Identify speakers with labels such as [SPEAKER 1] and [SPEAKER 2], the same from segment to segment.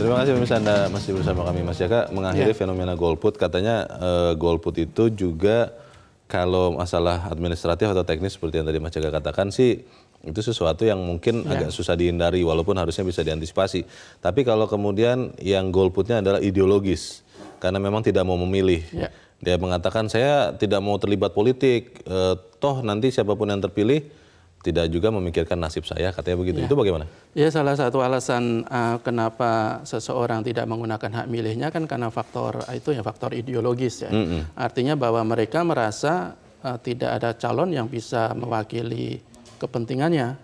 [SPEAKER 1] Terima kasih pemirsa, Anda masih bersama kami Mas Jaka. Mengakhiri fenomena golput, katanya golput itu juga kalau masalah administratif atau teknis seperti yang tadi Mas Jaka katakan sih, itu sesuatu yang mungkin agak susah dihindari walaupun harusnya bisa diantisipasi. Tapi kalau kemudian yang golputnya adalah ideologis, karena memang tidak mau memilih. Dia mengatakan saya tidak mau terlibat politik, toh nanti siapapun yang terpilih tidak juga memikirkan nasib saya, katanya begitu. Itu bagaimana?
[SPEAKER 2] Ya, salah satu alasan kenapa seseorang tidak menggunakan hak milihnya kan karena faktor itu ya, faktor ideologis ya. Artinya bahwa mereka merasa tidak ada calon yang bisa mewakili kepentingannya.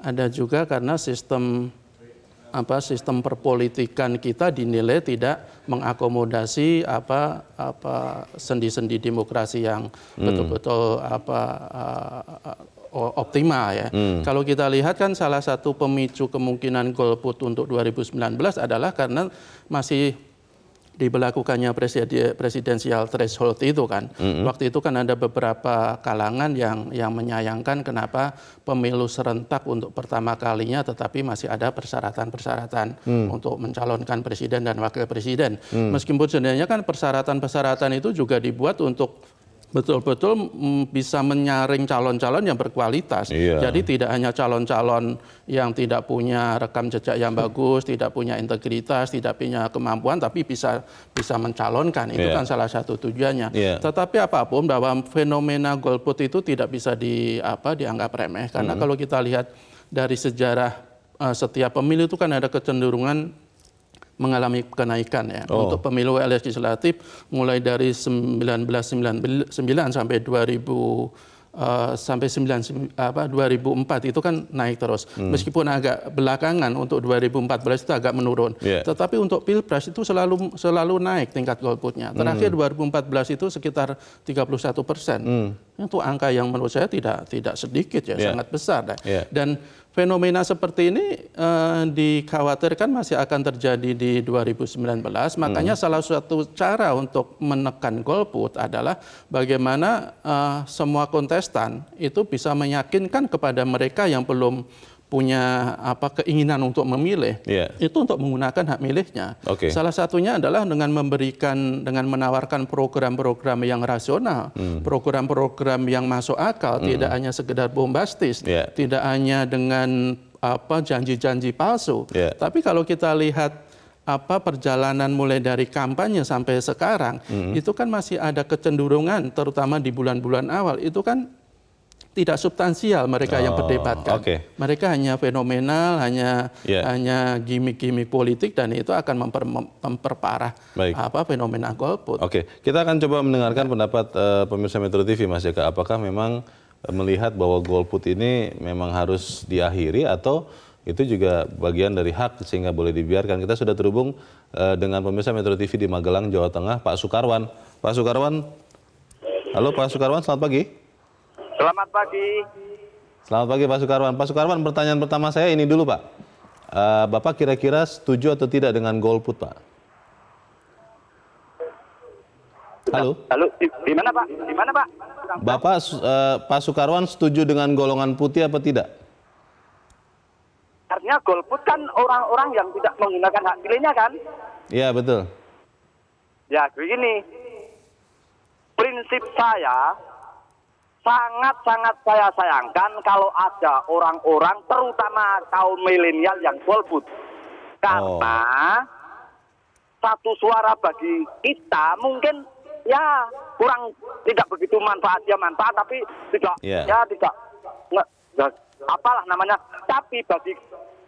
[SPEAKER 2] Ada juga karena sistem perpolitikan kita dinilai tidak mengakomodasi sendi-sendi demokrasi yang betul-betul optimal ya. Kalau kita lihat kan salah satu pemicu kemungkinan golput untuk 2019 adalah karena masih diberlakukannya presidensial threshold itu kan. Waktu itu kan ada beberapa kalangan yang menyayangkan kenapa pemilu serentak untuk pertama kalinya tetapi masih ada persyaratan-persyaratan untuk mencalonkan presiden dan wakil presiden. Meskipun sebenarnya kan persyaratan-persyaratan itu juga dibuat untuk betul-betul bisa menyaring calon-calon yang berkualitas. Jadi tidak hanya calon-calon yang tidak punya rekam jejak yang bagus, tidak punya integritas, tidak punya kemampuan, tapi bisa mencalonkan. Itu kan salah satu tujuannya. Tetapi apapun, bahwa fenomena golput itu tidak bisa dianggap remeh. Karena kalau kita lihat dari sejarah setiap pemilu itu kan ada kecenderungan mengalami kenaikan ya. Untuk pemilu legislatif mulai dari 1999 sampai 2004 itu kan naik terus. Meskipun agak belakangan untuk 2014 itu agak menurun. Tetapi untuk Pilpres itu selalu naik tingkat golputnya. Terakhir 2014 itu sekitar 31%. Itu angka yang menurut saya tidak sedikit ya, sangat besar. Dan fenomena seperti ini dikhawatirkan masih akan terjadi di 2019. Makanya salah satu cara untuk menekan golput adalah bagaimana semua kontestan itu bisa meyakinkan kepada mereka yang belum punya keinginan untuk memilih, itu untuk menggunakan hak milihnya. Salah satunya adalah dengan menawarkan program-program yang rasional, program-program yang masuk akal, tidak hanya sekedar bombastis, tidak hanya dengan janji-janji palsu. Tapi kalau kita lihat perjalanan mulai dari kampanye sampai sekarang, itu kan masih ada kecenderungan, terutama di bulan-bulan awal, itu kan tidak substansial mereka yang berdebatkan. Mereka hanya fenomenal, hanya gimmick-gimmick politik, dan itu akan memperparah fenomena golput.
[SPEAKER 1] Kita akan coba mendengarkan pendapat pemirsa Metro TV, Mas Jaka. Apakah memang melihat bahwa golput ini memang harus diakhiri atau itu juga bagian dari hak sehingga boleh dibiarkan? Kita sudah terhubung dengan pemirsa Metro TV di Magelang, Jawa Tengah, Pak Sukarwan. Pak Sukarwan, halo Pak Sukarwan, selamat pagi.
[SPEAKER 3] Selamat pagi.
[SPEAKER 1] Selamat pagi Pak Sukarwan. Pak Sukarwan, pertanyaan pertama saya ini dulu Pak. Bapak kira-kira setuju atau tidak dengan golput Pak? Halo?
[SPEAKER 3] Halo, di mana Pak? Di mana Pak?
[SPEAKER 1] Bapak, Pak Sukarwan setuju dengan golongan putih apa tidak?
[SPEAKER 3] Artinya golput kan orang-orang yang tidak menggunakan hak pilihnya kan?
[SPEAKER 1] Iya, betul.
[SPEAKER 3] Ya, begini. Prinsip saya, sangat-sangat saya sayangkan kalau ada orang-orang, terutama kaum milenial yang golput. Karena satu suara bagi kita mungkin ya kurang, tidak begitu manfaat, tapi tidak, apalah namanya. Tapi bagi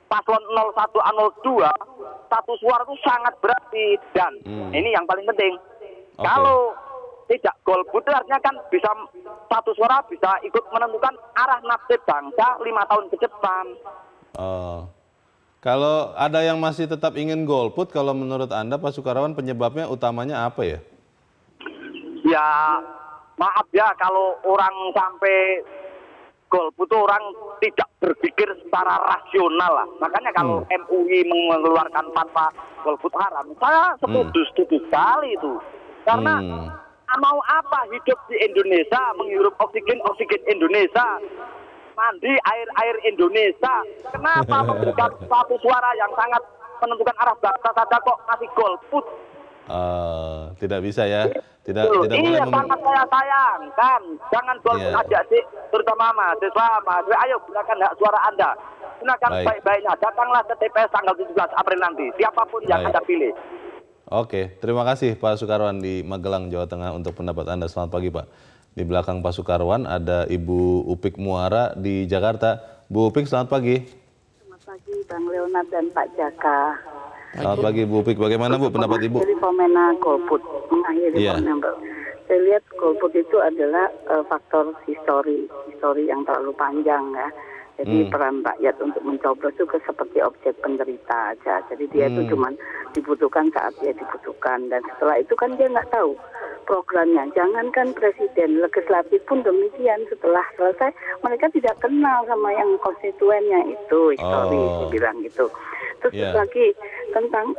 [SPEAKER 3] paslon 01 02, satu suara itu sangat berarti. Dan ini yang paling penting. Kalau tidak golput itu artinya kan bisa satu suara bisa ikut menentukan arah nasib bangsa 5 tahun ke depan.
[SPEAKER 1] Kalau ada yang masih tetap ingin golput, kalau menurut Anda Pak Sukarwan penyebabnya utamanya apa ya?
[SPEAKER 3] Ya maaf ya kalau orang sampai golput itu orang tidak berpikir secara rasional lah. Makanya kalau MUI mengeluarkan fatwa golput haram, saya setuju sekali itu. Karena mau apa hidup di Indonesia, menghirup oksigen Indonesia, mandi air Indonesia. Kenapa memberikan satu suara yang sangat menentukan arah bangsa saja kok masih golput.
[SPEAKER 1] Tidak bisa ya, tidak
[SPEAKER 3] Iya,
[SPEAKER 1] boleh
[SPEAKER 3] sangat saya sayangkan. Jangan golput aja sih, terutama mahasiswa. Ayo gunakan hak suara Anda. Gunakan baik-baiknya. Datanglah ke TPS tanggal 17 April nanti. Siapapun yang Anda pilih.
[SPEAKER 1] Oke, terima kasih Pak Sukarwan di Magelang, Jawa Tengah untuk pendapat Anda. Selamat pagi Pak. Di belakang Pak Sukarwan ada Ibu Upik Muara di Jakarta. Bu Upik, selamat pagi.
[SPEAKER 4] Selamat pagi Bang Leonard dan Pak Jaka.
[SPEAKER 1] Selamat pagi Bu Upik. Bagaimana Bu pendapat Ibu?
[SPEAKER 4] Mengakhiri fenomena golput. Saya lihat golput itu adalah faktor histori yang terlalu panjang ya. Jadi peran rakyat untuk mencoblos itu seperti objek penderita aja. Jadi dia itu cuma dibutuhkan saat dia dibutuhkan. Dan setelah itu kan dia nggak tahu programnya. Jangankan presiden, legislatif pun demikian. Setelah selesai, mereka tidak kenal sama yang konstituennya itu. Histori dibilang gitu. Terus lagi tentang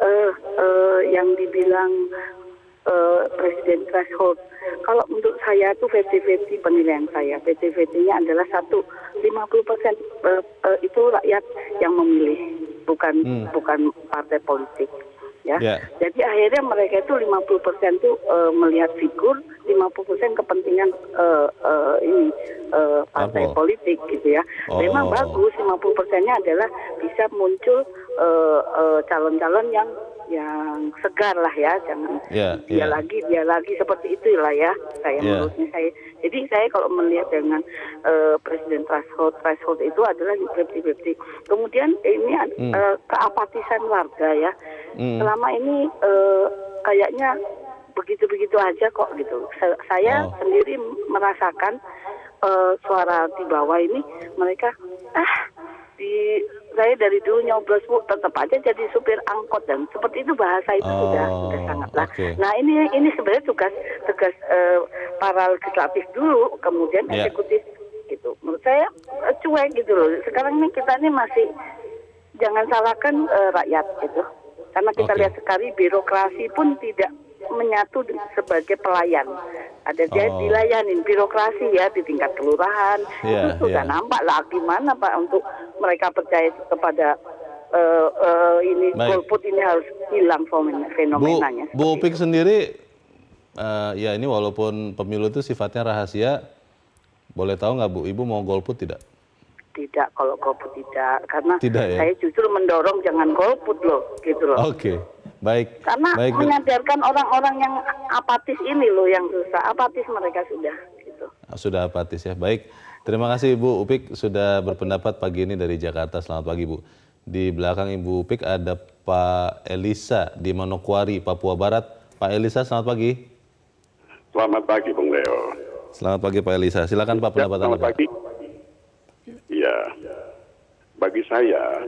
[SPEAKER 4] yang dibilang presiden threshold. Kalau menurut saya itu 50-50 penilaian saya. 50-50-nya adalah 50% itu rakyat yang memilih, bukan partai politik. Ya. Jadi akhirnya mereka itu 50% itu melihat figur, 50% kepentingan partai politik gitu ya. Memang bagus 50%-nya adalah bisa muncul calon-calon yang segar lah ya, jangan dia lagi seperti itulah ya. Menurutnya saya. Jadi saya kalau melihat dengan presiden threshold itu adalah 50-50. Kemudian ini keapatisan warga ya. Selama ini kayaknya begitu-begitu aja kok gitu. Saya sendiri merasakan suara di bawah ini mereka saya dari dulu nyoblos Bu, tetap aja jadi supir angkot dan seperti itu bahasa itu sudah sangatlah. Nah ini sebenarnya tugas para legislatif dulu, kemudian eksekutif gitu. Menurut saya cuek gitu loh. Sekarang ini kita ini masih jangan salahkan rakyat gitu. Karena kita lihat sekali birokrasi pun tidak menyatu sebagai pelayan. Ada dia dilayanin birokrasi ya di tingkat kelurahan. Itu sudah nampak lah gimana Pak untuk mereka percaya kepada ini golput ini harus hilang fenomenanya.
[SPEAKER 1] Bu Upik sendiri ya ini walaupun pemilu itu sifatnya rahasia, boleh tahu nggak Bu, Ibu mau golput tidak?
[SPEAKER 4] Tidak, kalau golput tidak, karena saya justru mendorong jangan golput loh, gitu loh.
[SPEAKER 1] Oke, baik.
[SPEAKER 4] Karena menyadarkan orang-orang yang apatis ini loh yang susah, apatis mereka sudah. Gitu.
[SPEAKER 1] Sudah apatis ya, baik. Terima kasih Ibu Upik sudah berpendapat pagi ini dari Jakarta. Selamat pagi Bu. Di belakang Ibu Upik ada Pak Elisa di Manokwari, Papua Barat. Pak Elisa, selamat pagi.
[SPEAKER 5] Selamat pagi Bung Leo.
[SPEAKER 1] Selamat pagi Pak Elisa. Silakan Pak pendapat Anda.
[SPEAKER 5] Selamat pagi. Ya, bagi saya,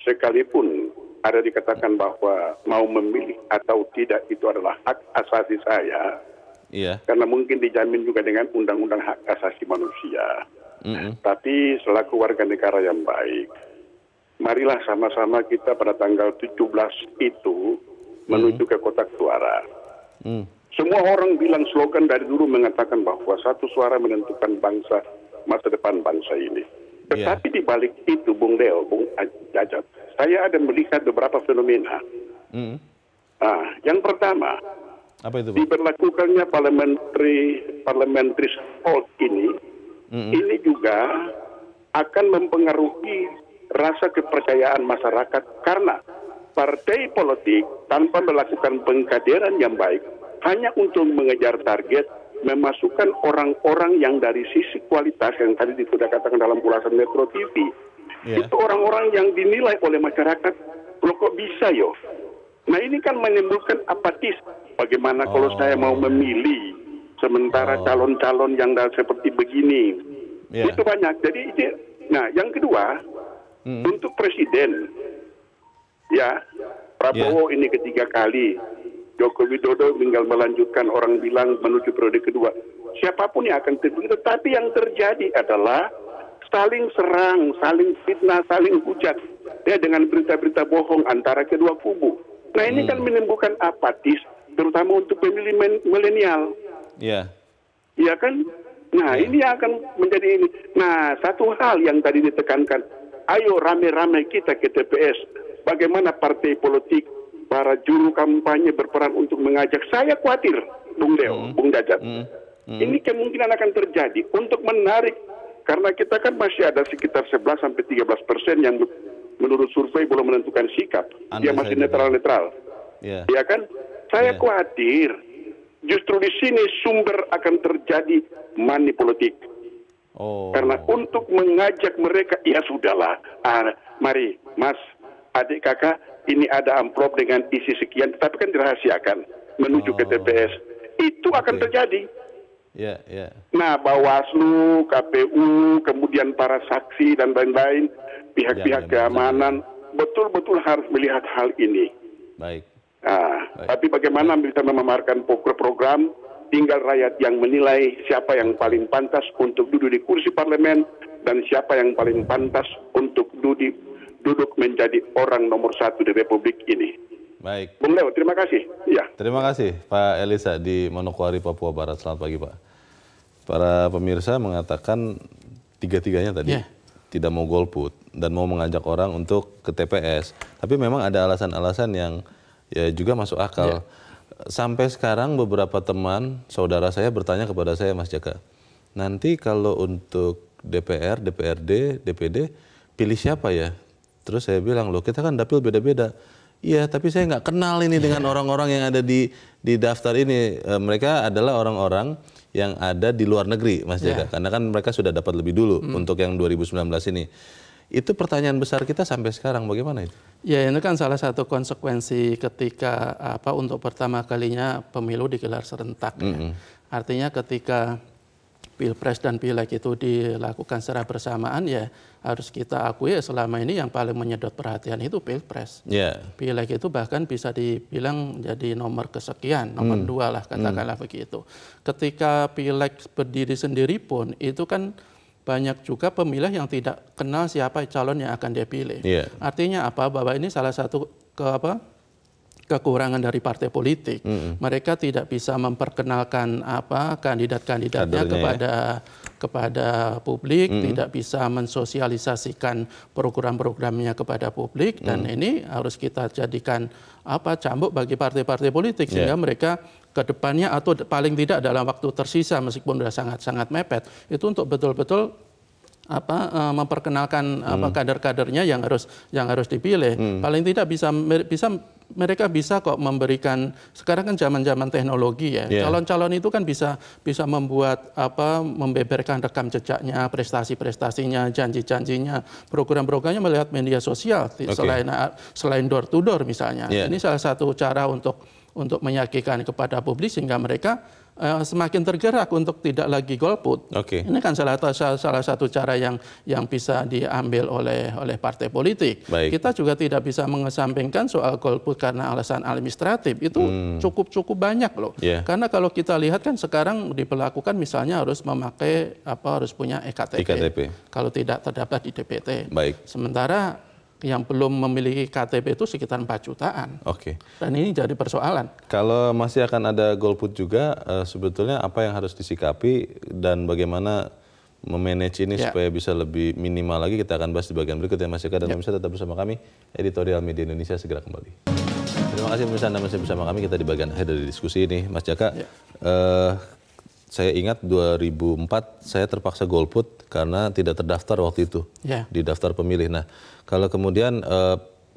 [SPEAKER 5] sekalipun ada dikatakan bahwa mau memilih atau tidak itu adalah hak asasi saya, karena mungkin dijamin juga dengan undang-undang hak asasi manusia. Tapi selaku warga negara yang baik, marilah sama-sama kita pada tanggal 17 itu menuju ke kotak suara. Semua orang bilang slogan dari dulu mengatakan bahwa satu suara menentukan bangsa, masa depan bangsa ini. Tetapi di balik itu, Bung Leo, Bung Jajat, saya ada melihat beberapa fenomena. Yang pertama,
[SPEAKER 1] apa itu,
[SPEAKER 5] diberlakukannya parliamentary threshold ini juga akan mempengaruhi rasa kepercayaan masyarakat karena partai politik tanpa melakukan pengkaderan yang baik hanya untuk mengejar target memasukkan orang-orang yang dari sisi kualitas yang tadi sudah katakan dalam ulasan Metro TV. Itu orang-orang yang dinilai oleh masyarakat, loh kok bisa yo? Nah ini kan menimbulkan apatis. Bagaimana kalau saya mau memilih sementara calon-calon yang seperti begini? Itu banyak. Jadi nah yang kedua, untuk presiden, ya Prabowo ini ketiga kali. Joko Widodo tinggal melanjutkan, orang bilang menuju periode kedua. Siapapun yang akan terpilih, tetapi yang terjadi adalah saling serang, saling fitnah, saling hujat ya dengan berita-berita bohong antara kedua kubu. Nah ini kan menimbulkan apatis, terutama untuk pemilih milenial. Iya kan? Nah ini akan menjadi ini. Nah satu hal yang tadi ditekankan, ayo rame-rame kita ke TPS. bagaimana partai politik, para juru kampanye berperan untuk mengajak. Saya khawatir, Bung Deo, Bung Jajat. Ini kemungkinan akan terjadi untuk menarik, karena kita kan masih ada sekitar 11-13% yang menurut survei belum menentukan sikap. Dia masih netral-netral. Ya kan? Saya khawatir justru di sini sumber akan terjadi money politik. Karena untuk mengajak mereka, ya sudahlah, mari Mas, adik kakak, ini ada amplop dengan isi sekian, tapi kan dirahasiakan menuju ke TPS. Itu akan terjadi. Nah, Bawaslu, KPU, kemudian para saksi dan lain-lain, pihak-pihak keamanan, betul-betul harus melihat hal ini.
[SPEAKER 1] Baik.
[SPEAKER 5] Tapi bagaimana bisa memamerkan program, tinggal rakyat yang menilai siapa yang paling pantas untuk duduk di kursi parlemen dan siapa yang paling pantas untuk duduk menjadi orang nomor 1 di Republik ini.
[SPEAKER 1] Baik.
[SPEAKER 5] Bung Leo, terima kasih. Ya.
[SPEAKER 1] Terima kasih Pak Elisa di Manokwari, Papua Barat. Selamat pagi Pak. Para pemirsa mengatakan tiga-tiganya tadi tidak mau golput dan mau mengajak orang untuk ke TPS. Tapi memang ada alasan-alasan yang ya juga masuk akal. Sampai sekarang beberapa teman, saudara saya bertanya kepada saya, Mas Jaka, nanti kalau untuk DPR, DPRD, DPD, pilih siapa ya? Terus saya bilang, loh kita kan dapil beda-beda. Iya, tapi saya nggak kenal ini dengan orang-orang yang ada di daftar ini. Mereka adalah orang-orang yang ada di luar negeri, Mas Jaka. Karena kan mereka sudah dapat lebih dulu untuk yang 2019 ini. Itu pertanyaan besar kita sampai sekarang, bagaimana itu?
[SPEAKER 2] Ya, ini kan salah satu konsekuensi ketika untuk pertama kalinya pemilu digelar serentak. Artinya ketika Pilpres dan Pileg itu dilakukan secara bersamaan, ya harus kita akui selama ini yang paling menyedot perhatian itu Pilpres. Pileg itu bahkan bisa dibilang jadi nomor kesekian, nomor 2 lah katakanlah begitu. Ketika Pileg berdiri sendiri pun itu kan banyak juga pemilih yang tidak kenal siapa calon yang akan dia pilih. Artinya apa? Bahwa ini salah satu kekurangan dari partai politik. Mereka tidak bisa memperkenalkan kandidat-kandidatnya kepada publik, tidak bisa mensosialisasikan program-programnya kepada publik, dan ini harus kita jadikan cambuk bagi partai-partai politik sehingga mereka ke depannya atau paling tidak dalam waktu tersisa meskipun sudah sangat-sangat mepet itu untuk betul-betul memperkenalkan kader-kadernya yang harus dipilih. Paling tidak mereka bisa kok memberikan, sekarang kan zaman-zaman teknologi ya. Calon-calon itu kan bisa membuat membeberkan rekam jejaknya, prestasi-prestasinya, janji-janjinya, program-programnya melihat media sosial selain door to door misalnya. Ini salah satu cara untuk meyakinkan kepada publik sehingga mereka semakin tergerak untuk tidak lagi golput. Ini kan salah satu cara yang bisa diambil oleh partai politik. Kita juga tidak bisa mengesampingkan soal golput karena alasan administratif. Itu cukup banyak loh. Karena kalau kita lihat kan sekarang diberlakukan misalnya harus memakai harus punya EKTP. Kalau tidak terdaftar di DPT. Sementara yang belum memiliki KTP itu sekitar 4 jutaan. Dan ini jadi persoalan.
[SPEAKER 1] Kalau masih akan ada golput juga, sebetulnya apa yang harus disikapi dan bagaimana memanage ini supaya bisa lebih minimal lagi, kita akan bahas di bagian berikut ya Mas Eka, dan pemirsa tetap bersama kami, Editorial Media Indonesia segera kembali. Terima kasih pemirsa Anda masih bersama kami, kita di bagian akhir dari diskusi ini. Mas Jaka, saya ingat 2004 saya terpaksa golput karena tidak terdaftar waktu itu di daftar pemilih. Nah, kalau kemudian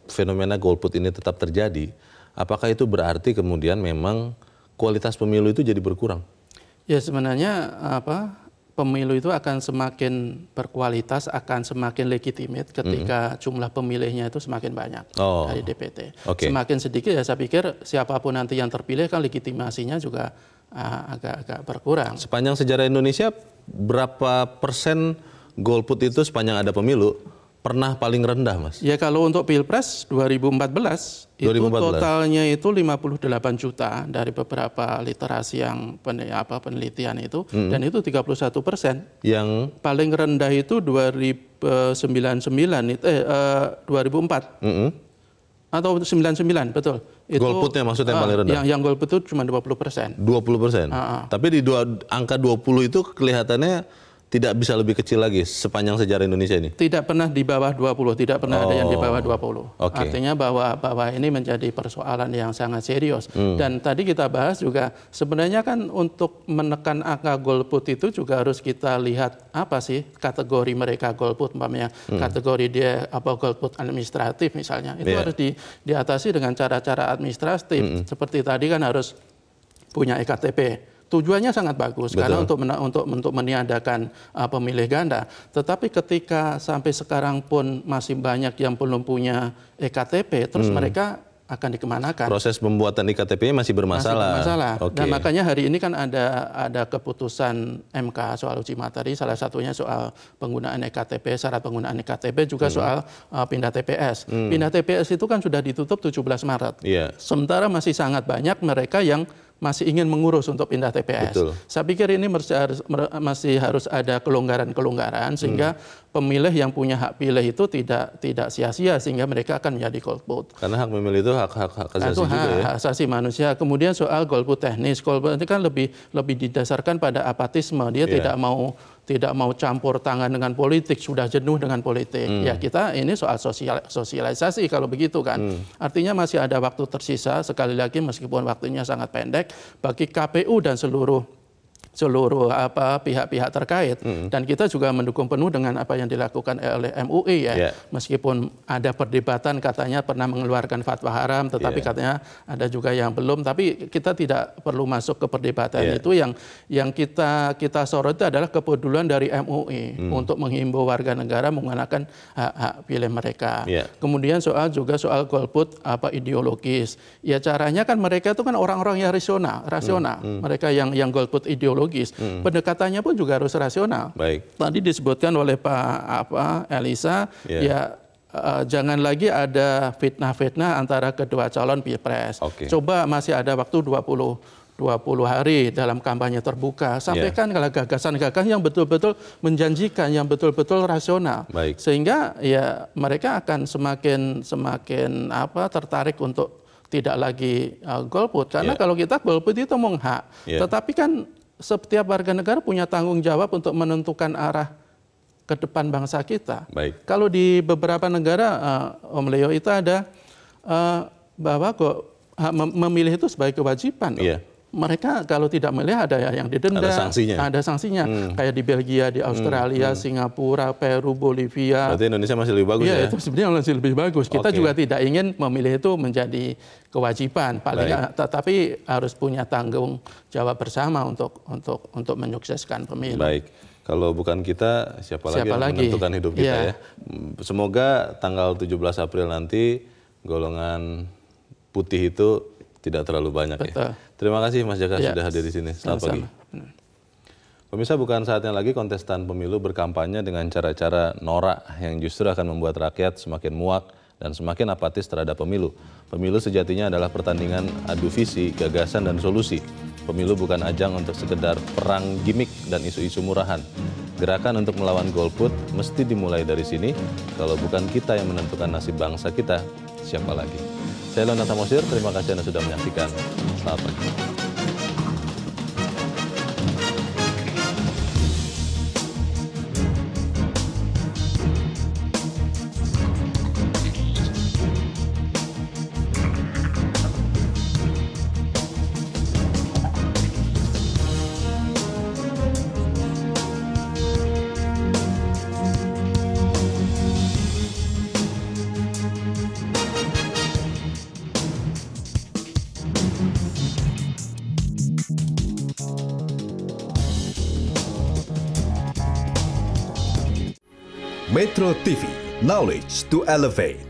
[SPEAKER 1] fenomena golput ini tetap terjadi, apakah itu berarti kemudian memang kualitas pemilu itu jadi berkurang?
[SPEAKER 2] Ya sebenarnya pemilu itu akan semakin berkualitas, akan semakin legitimate ketika jumlah pemilihnya itu semakin banyak dari DPT. Semakin sedikit ya saya pikir siapapun nanti yang terpilih kan legitimasinya juga agak berkurang.
[SPEAKER 1] Sepanjang sejarah Indonesia berapa persen golput itu sepanjang ada pemilu pernah paling rendah, Mas? Ya
[SPEAKER 2] kalau untuk Pilpres 2014 itu totalnya itu 58 juta dari beberapa literasi yang penelitian itu, dan itu 31%.
[SPEAKER 1] Yang
[SPEAKER 2] paling rendah itu 2004. Atau 99, betul. Itu,
[SPEAKER 1] golputnya maksudnya yang paling rendah?
[SPEAKER 2] Yang golput itu cuma 20%.
[SPEAKER 1] 20%? Tapi di angka 20 itu kelihatannya tidak bisa lebih kecil lagi sepanjang sejarah Indonesia ini?
[SPEAKER 2] Tidak pernah di bawah 20, tidak pernah ada yang di bawah 20.
[SPEAKER 1] Okay.
[SPEAKER 2] Artinya bahwa ini menjadi persoalan yang sangat serius. Dan tadi kita bahas juga sebenarnya kan untuk menekan angka golput itu juga harus kita lihat apa sih kategori mereka golput, umpamanya kategori dia golput administratif misalnya. Itu harus diatasi dengan cara-cara administratif. Seperti tadi kan harus punya EKTP. Tujuannya sangat bagus. Betul. Karena untuk meniadakan pemilih ganda. Tetapi ketika sampai sekarang pun masih banyak yang belum punya EKTP, terus mereka akan dikemanakan?
[SPEAKER 1] Proses pembuatan IKTP masih bermasalah.
[SPEAKER 2] Okay. Dan makanya hari ini kan ada keputusan MK soal uji materi, salah satunya soal penggunaan EKTP, syarat penggunaan EKTP, juga soal pindah TPS. Pindah TPS itu kan sudah ditutup 17 Maret. Sementara masih sangat banyak mereka yang masih ingin mengurus untuk pindah TPS. Betul. Saya pikir ini masih harus ada kelonggaran-kelonggaran sehingga pemilih yang punya hak pilih itu tidak sia-sia sehingga mereka akan menjadi golput.
[SPEAKER 1] Karena hak memilih itu hak asasi juga ya. Hak
[SPEAKER 2] asasi manusia. Kemudian soal golput teknis, golput itu kan lebih didasarkan pada apatisme. Dia tidak mau campur tangan dengan politik, sudah jenuh dengan politik. Ya kita ini soal sosialisasi kalau begitu kan. Artinya masih ada waktu tersisa, sekali lagi meskipun waktunya sangat pendek, bagi KPU dan seluruh pihak-pihak terkait. Dan kita juga mendukung penuh dengan apa yang dilakukan oleh MUI ya. Meskipun ada perdebatan katanya pernah mengeluarkan fatwa haram, tetapi katanya ada juga yang belum. Tapi kita tidak perlu masuk ke perdebatan itu. Yang kita sorot itu adalah kepedulian dari MUI untuk menghimbau warga negara menggunakan hak pilih mereka. Kemudian soal golput ideologis. Ya caranya kan mereka itu kan orang-orang yang rasional. Mereka yang golput ideologis. Pendekatannya pun juga harus rasional.
[SPEAKER 1] Baik.
[SPEAKER 2] Tadi disebutkan oleh Pak Elisa, jangan lagi ada fitnah-fitnah antara kedua calon pilpres. Coba masih ada waktu 20 hari dalam kampanye terbuka. Sampaikan kalau gagasan-gagasan yang betul-betul menjanjikan, yang betul-betul rasional. Sehingga ya mereka akan semakin tertarik untuk tidak lagi golput. Karena kalau kita golput itu menghak. Tetapi kan setiap warga negara punya tanggung jawab untuk menentukan arah ke depan bangsa kita. Kalau di beberapa negara, Om Leo, itu ada bahwa memilih itu sebagai kewajiban. Mereka kalau tidak memilih ada yang didenda, ada sanksinya. Kayak di Belgia, di Australia, Singapura, Peru, Bolivia.
[SPEAKER 1] Berarti Indonesia masih lebih bagus ya?
[SPEAKER 2] Itu sebenarnya masih lebih bagus. Kita juga tidak ingin memilih itu menjadi kewajiban, tapi harus punya tanggung jawab bersama untuk menyukseskan pemilu.
[SPEAKER 1] Baik. Kalau bukan kita, siapa lagi yang menentukan hidup kita ya? Semoga tanggal 17 April nanti golongan putih itu tidak terlalu banyak. Ya. Terima kasih Mas Jaka sudah hadir di sini. Selamat pagi. Pemirsa, bukan saatnya lagi kontestan pemilu berkampanye dengan cara-cara norak yang justru akan membuat rakyat semakin muak dan semakin apatis terhadap pemilu. Pemilu sejatinya adalah pertandingan adu visi, gagasan, dan solusi. Pemilu bukan ajang untuk sekedar perang gimmick dan isu-isu murahan. Gerakan untuk melawan golput mesti dimulai dari sini. Kalau bukan kita yang menentukan nasib bangsa kita, siapa lagi? Saya Leonard Tamosir, terima kasih Anda sudah menyaksikan. Selamat pagi.
[SPEAKER 6] Metro TV, knowledge to elevate.